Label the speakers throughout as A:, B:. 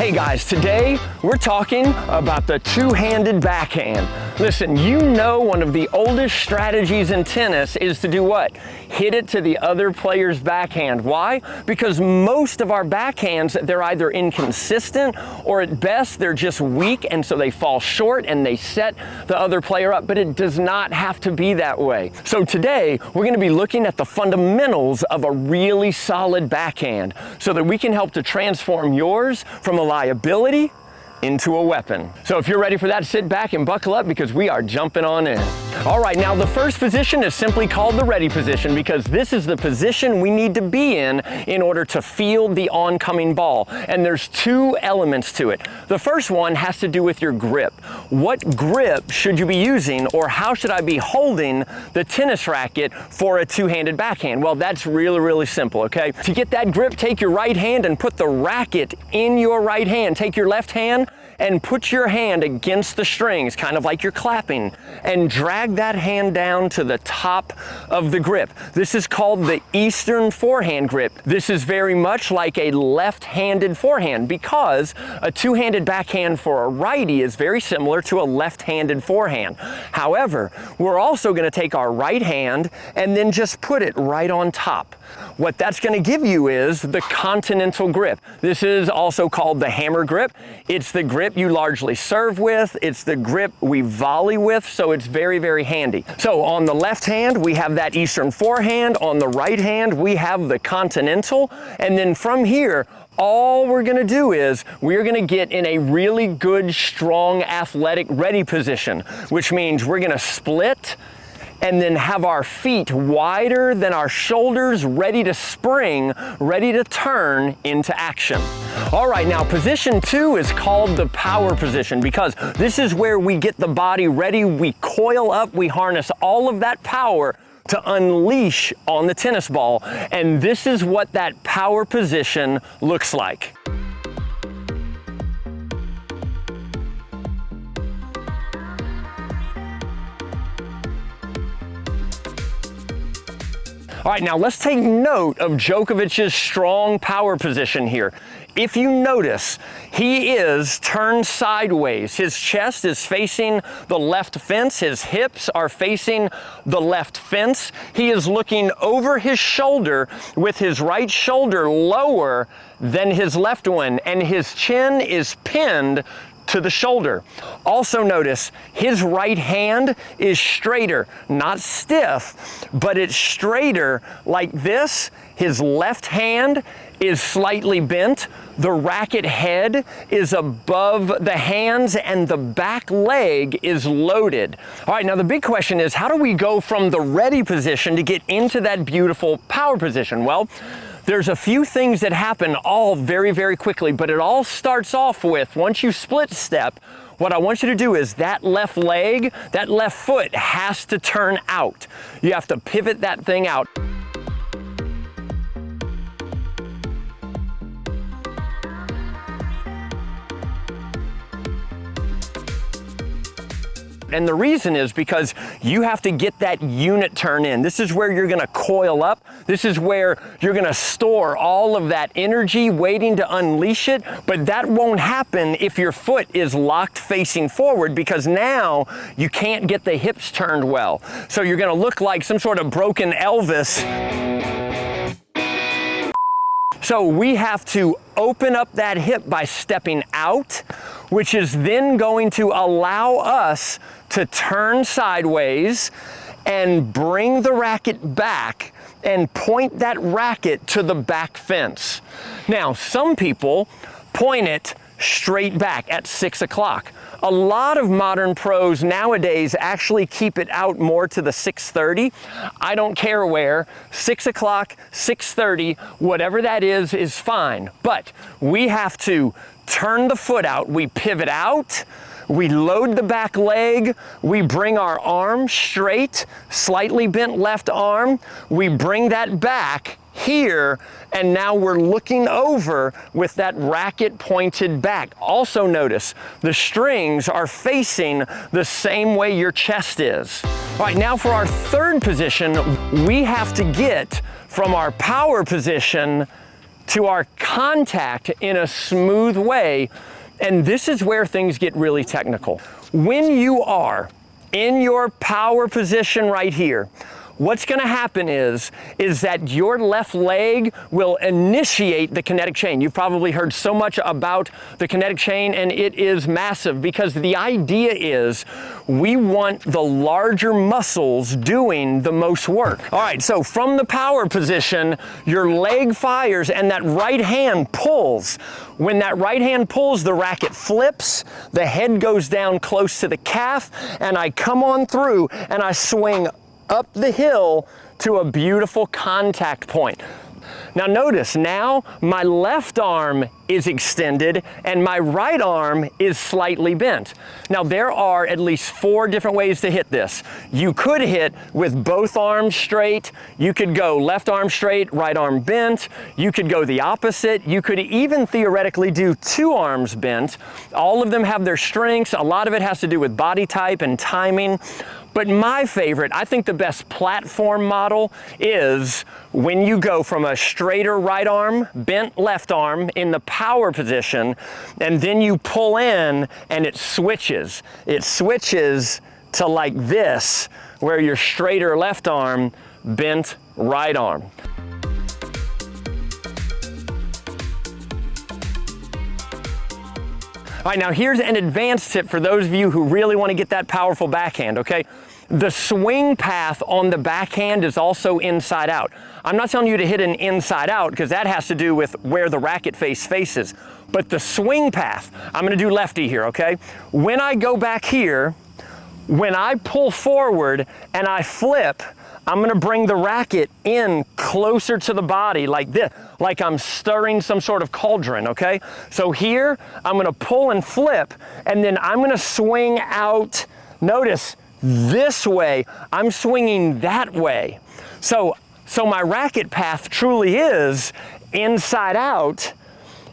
A: Hey guys, today we're talking about the two-handed backhand. Listen, you know one of the oldest strategies in tennis is to do what? Hit it to the other player's backhand. Why? Because most of our backhands, they're either inconsistent or at best they're just weak, and so they fall short and they set the other player up, but it does not have to be that way. So today we're going to be looking at the fundamentals of a really solid backhand so that we can help to transform yours from a liability into a weapon. So if you're ready for that, sit back and buckle up because we are jumping on in. All right, now the first position is simply called the ready position because this is the position we need to be in order to field the oncoming ball. And there's two elements to it. The first one has to do with your grip. What grip should you be using, or how should I be holding the tennis racket for a two-handed backhand? Well, that's really simple, okay? To get that grip, take your right hand and put the racket in your right hand. Take your left hand and put your hand against the strings, kind of like you're clapping, and drag that hand down to the top of the grip. This is called the Eastern forehand grip. This is very much like a left-handed forehand because a two-handed backhand for a righty is very similar to a left-handed forehand. However, we're also going to take our right hand and then just put it right on top. What that's going to give you is the continental grip. This is also called the hammer grip. It's the grip you largely serve with. It's the grip we volley with, so it's very handy. So on the left hand, we have that Eastern forehand. On the right hand, we have the continental. And then from here, all we're going to do is we're going to get in a really good, strong, athletic ready position, which means we're going to split and then have our feet wider than our shoulders, ready to spring, ready to turn into action. All right, now position 2 is called the power position because this is where we get the body ready, we coil up, we harness all of that power to unleash on the tennis ball. And this is what that power position looks like. All right, now let's take note of Djokovic's strong power position here. If you notice, he is turned sideways. His chest is facing the left fence. His hips are facing the left fence. He is looking over his shoulder with his right shoulder lower than his left one, and his chin is pinned to the shoulder. Also notice his right hand is straighter, not stiff, but it's straighter like this. His left hand is slightly bent. The racket head is above the hands and the back leg is loaded. All right, now the big question is, how do we go from the ready position to get into that beautiful power position? Well, there's a few things that happen all very quickly, but it all starts off with, once you split step, what I want you to do is that left leg, that left foot has to turn out. You have to pivot that thing out. And the reason is because you have to get that unit turn in. This is where you're going to coil up. This is where you're going to store all of that energy waiting to unleash it. But that won't happen if your foot is locked facing forward because now you can't get the hips turned well. So you're going to look like some sort of broken Elvis. So we have to open up that hip by stepping out, which is then going to allow us to turn sideways and bring the racket back and point that racket to the back fence. Now, some people point it straight back at 6 o'clock. A lot of modern pros nowadays actually keep it out more to the 6:30. I don't care where, 6 o'clock, 6:30, whatever that is fine. But we have to turn the foot out. We pivot out, we load the back leg, we bring our arm straight, slightly bent left arm, we bring that back here, and now we're looking over with that racket pointed back. Also notice the strings are facing the same way your chest is. All right, now for our third position, we have to get from our power position to our contact in a smooth way. And this is where things get really technical. When you are in your power position right here, what's gonna happen is that your left leg will initiate the kinetic chain. You've probably heard so much about the kinetic chain, and it is massive because the idea is we want the larger muscles doing the most work. All right, so from the power position, your leg fires and that right hand pulls. When that right hand pulls, the racket flips, the head goes down close to the calf, and I come on through and I swing up the hill to a beautiful contact point. Now notice, now my left arm is extended and my right arm is slightly bent. Now there are at least 4 different ways to hit this. You could hit with both arms straight. You could go left arm straight, right arm bent. You could go the opposite. You could even theoretically do 2 arms bent. All of them have their strengths. A lot of it has to do with body type and timing. But my favorite, I think the best platform model is when you go from a straighter right arm, bent left arm in the power position, and then you pull in and it switches. It switches to like this, where your straighter left arm, bent right arm. All right, now here's an advanced tip for those of you who really want to get that powerful backhand, okay? The swing path on the backhand is also inside out. I'm not telling you to hit an inside out because that has to do with where the racket face faces. But the swing path, I'm gonna do lefty here, okay? When I go back here, when I pull forward and I flip, I'm gonna bring the racket in closer to the body like this, like I'm stirring some sort of cauldron, okay? So here, I'm gonna pull and flip, and then I'm gonna swing out, notice, this way. I'm swinging that way. So my racket path truly is inside out,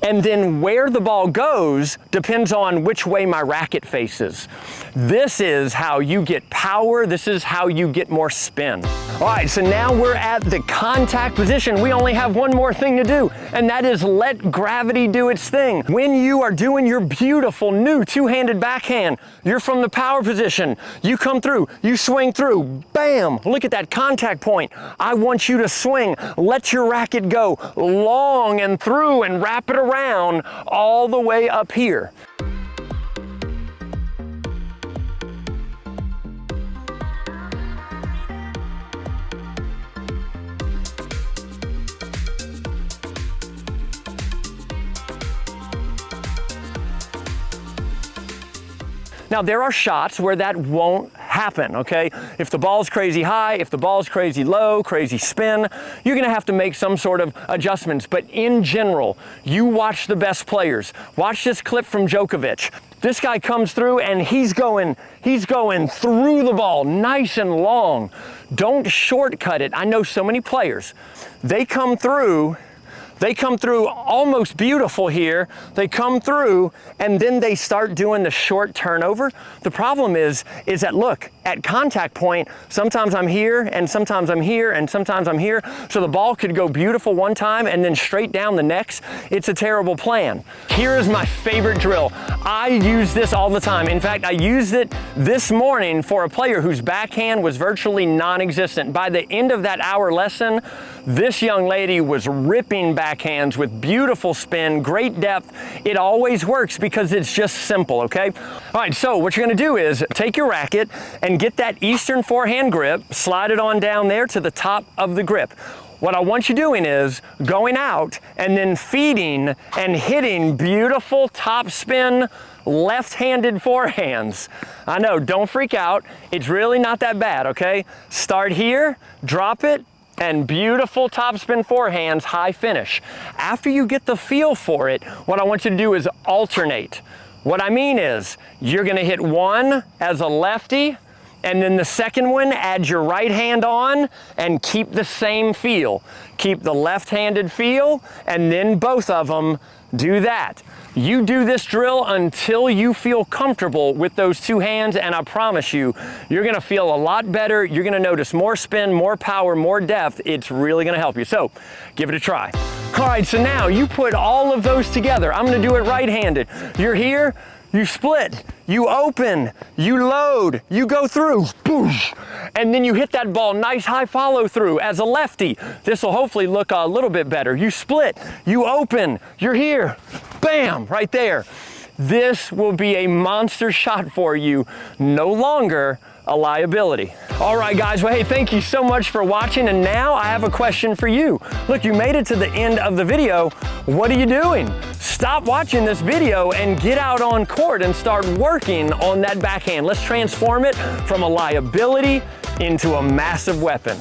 A: and then where the ball goes depends on which way my racket faces. This is how you get power. This is how you get more spin. All right, so now we're at the contact position. We only have one more thing to do, and that is let gravity do its thing. When you are doing your beautiful new two-handed backhand, you're from the power position. You come through, you swing through, bam, look at that contact point. I want you to swing. Let your racket go long and through and wrap it around all the way up here. Now there are shots where that won't happen, okay? If the ball's crazy high, if the ball's crazy low, crazy spin, you're gonna have to make some sort of adjustments. But in general, you watch the best players. Watch this clip from Djokovic. This guy comes through and he's going through the ball, nice and long. Don't shortcut it. I know so many players. They come through almost beautiful here. They come through and then they start doing the short turnover. The problem is that look, at contact point, sometimes I'm here and sometimes I'm here and sometimes I'm here. So the ball could go beautiful one time and then straight down the next. It's a terrible plan. Here is my favorite drill. I use this all the time. In fact, I used it this morning for a player whose backhand was virtually non-existent. By the end of that hour lesson, this young lady was ripping backhands with beautiful spin, great depth. It always works because it's just simple, okay? All right, so what you're gonna do is take your racket and get that Eastern forehand grip, slide it on down there to the top of the grip. What I want you doing is going out and then feeding and hitting beautiful top spin left-handed forehands. I know, don't freak out. It's really not that bad, okay? Start here, drop it, and beautiful topspin forehands, high finish. After you get the feel for it, what I want you to do is alternate. What I mean is, you're gonna hit one as a lefty, and then the second one, add your right hand on and keep the same feel. Keep the left-handed feel, and then both of them do that. You do this drill until you feel comfortable with those two hands, and I promise you, you're gonna feel a lot better. You're gonna notice more spin, more power, more depth. It's really gonna help you. So, give it a try. All right, so now you put all of those together. I'm gonna do it right-handed. You're here, you split, you open, you load, you go through, boosh, and then you hit that ball, nice high follow through as a lefty. This will hopefully look a little bit better. You split, you open, you're here, bam, right there. This will be a monster shot for you, no longer a liability. All right, guys, well, hey, thank you so much for watching, and now I have a question for you. Look, you made it to the end of the video. What are you doing? Stop watching this video and get out on court and start working on that backhand. Let's transform it from a liability into a massive weapon.